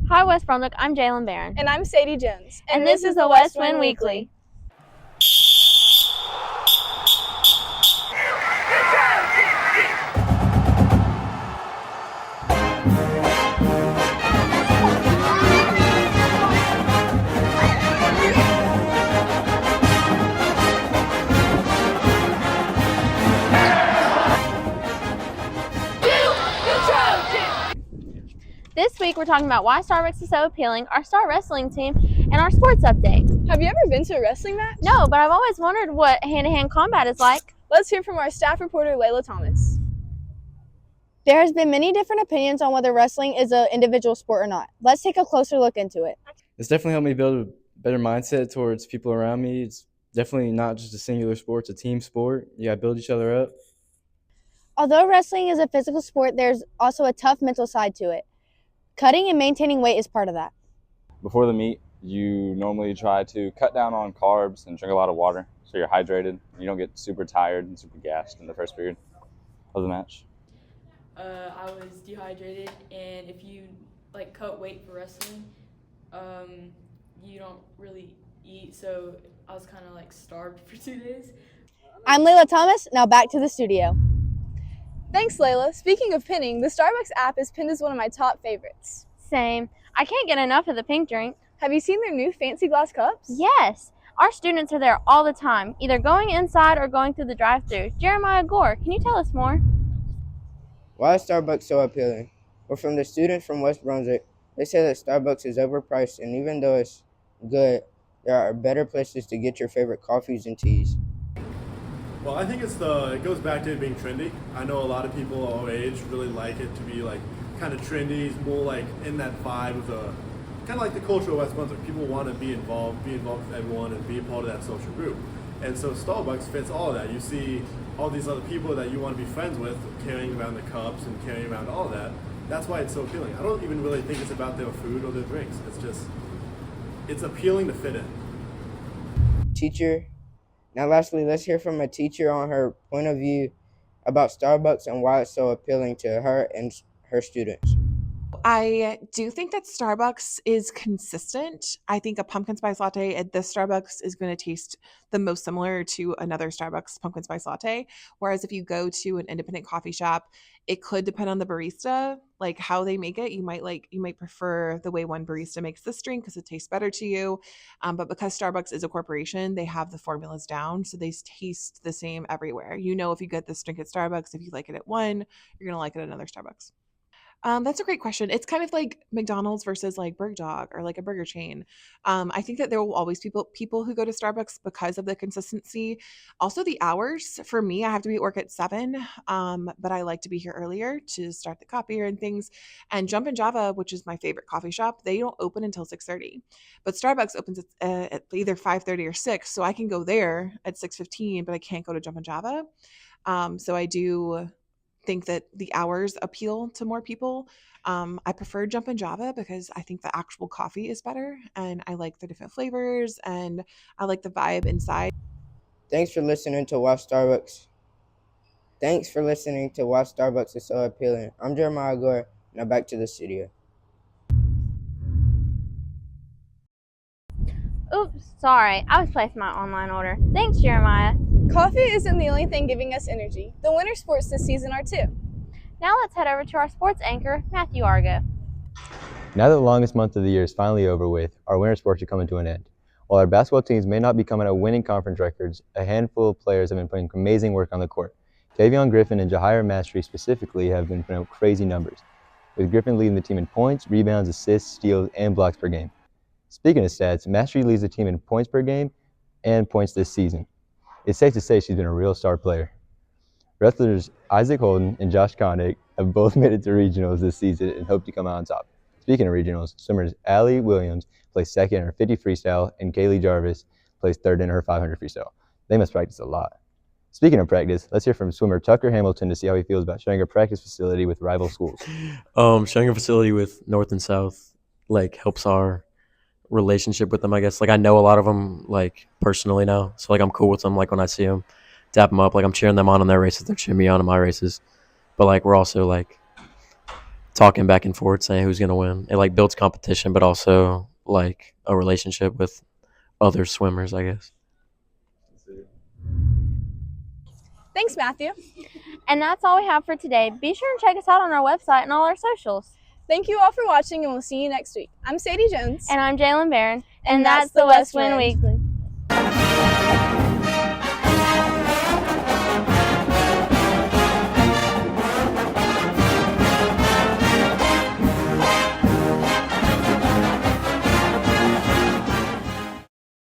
Hi, West Brunswick. I'm Jalen Barron. And I'm Sadie Jones. And this is the West Wind Weekly. This week, we're talking about why Starbucks is so appealing, our star wrestling team, and our sports update. Have you ever been to a wrestling match? No, but I've always wondered what hand-to-hand combat is like. Let's hear from our staff reporter, Layla Thomas. There has been many different opinions on whether wrestling is an individual sport or not. Let's take a closer look into it. It's definitely helped me build a better mindset towards people around me. It's definitely not just a singular sport, it's a team sport. You gotta build each other up. Although wrestling is a physical sport, there's also a tough mental side to it. Cutting and maintaining weight is part of that. Before the meet, you normally try to cut down on carbs and drink a lot of water so you're hydrated. You don't get super tired and super gassed in the first period of the match. I was dehydrated, and if you cut weight for wrestling, you don't really eat, so I was kind of starved for 2 days. I'm Layla Thomas. Now back to the studio. Thanks, Layla. Speaking of pinning, the Starbucks app is pinned as one of my top favorites. Same. I can't get enough of the pink drink. Have you seen their new fancy glass cups? Yes. Our students are there all the time, either going inside or going through the drive-thru. Jeremiah Gore, can you tell us more? Why is Starbucks so appealing? Well, from the students from West Brunswick, they say that Starbucks is overpriced, and even though it's good, there are better places to get your favorite coffees and teas. Well, I think it goes back to it being trendy. I know a lot of people our age really like it to be kind of trendy. It's more in that vibe of the kind of like the culture of West Brunswick. People want to be involved with everyone and be a part of that social group. And so Starbucks fits all of that. You see all these other people that you want to be friends with carrying around the cups and carrying around all of that. That's why it's so appealing. I don't even really think it's about their food or their drinks. It's appealing to fit in. Teacher. Now lastly, let's hear from a teacher on her point of view about Starbucks and why it's so appealing to her and her students. I do think that Starbucks is consistent. I think a pumpkin spice latte at this Starbucks is going to taste the most similar to another Starbucks pumpkin spice latte. Whereas if you go to an independent coffee shop, it could depend on the barista, like how they make it. You might prefer the way one barista makes this drink because it tastes better to you. But because Starbucks is a corporation, they have the formulas down, so they taste the same everywhere. You know, if you get this drink at Starbucks, if you like it at one, you're gonna like it at another Starbucks. That's a great question. It's kind of like McDonald's versus Burger Dog or a burger chain. I think that there will always be people who go to Starbucks because of the consistency. Also, the hours. For me, I have to be at work at 7, but I like to be here earlier to start the copier and things. And Jump and Java, which is my favorite coffee shop, they don't open until 6:30. But Starbucks opens at either 5:30 or 6, so I can go there at 6:15, but I can't go to Jump and Java. So I do think that the hours appeal to more people. I prefer Jump and Java because I think the actual coffee is better, and I like the different flavors, and I like the vibe inside. Thanks for listening to Why Starbucks is so appealing. I'm Jeremiah Gore. Now back to the studio. Oops, sorry. I was placing my online order. Thanks, Jeremiah. Coffee isn't the only thing giving us energy. The winter sports this season are too. Now let's head over to our sports anchor, Matthew Argo. Now that the longest month of the year is finally over with, our winter sports are coming to an end. While our basketball teams may not be coming out winning conference records, a handful of players have been putting amazing work on the court. Tavion Griffin and Jahira Mastery specifically have been putting out crazy numbers, with Griffin leading the team in points, rebounds, assists, steals, and blocks per game. Speaking of stats, Mastery leads the team in points per game and points this season. It's safe to say she's been a real star player. Wrestlers Isaac Holden and Josh Connick have both made it to regionals this season and hope to come out on top. Speaking of regionals, swimmers Allie Williams placed second in her 50 freestyle and Kaylee Jarvis placed third in her 500 freestyle. They must practice a lot. Speaking of practice, let's hear from swimmer Tucker Hamilton to see how he feels about sharing a practice facility with rival schools. Sharing a facility with North and South helps our relationship with them, I guess. I know a lot of them personally now, so I'm cool with them. When I see them, dap them up. I'm cheering them on their races, they're cheering me on in my races. But we're also talking back and forth, saying who's gonna win. It like builds competition, but also like a relationship with other swimmers, I guess. Thanks, Matthew. And that's all we have for today. Be sure and check us out on our website and all our socials. Thank you all for watching, and we'll see you next week. I'm Sadie Jones. And I'm Jalen Barron. And that's the West Wind Weekly.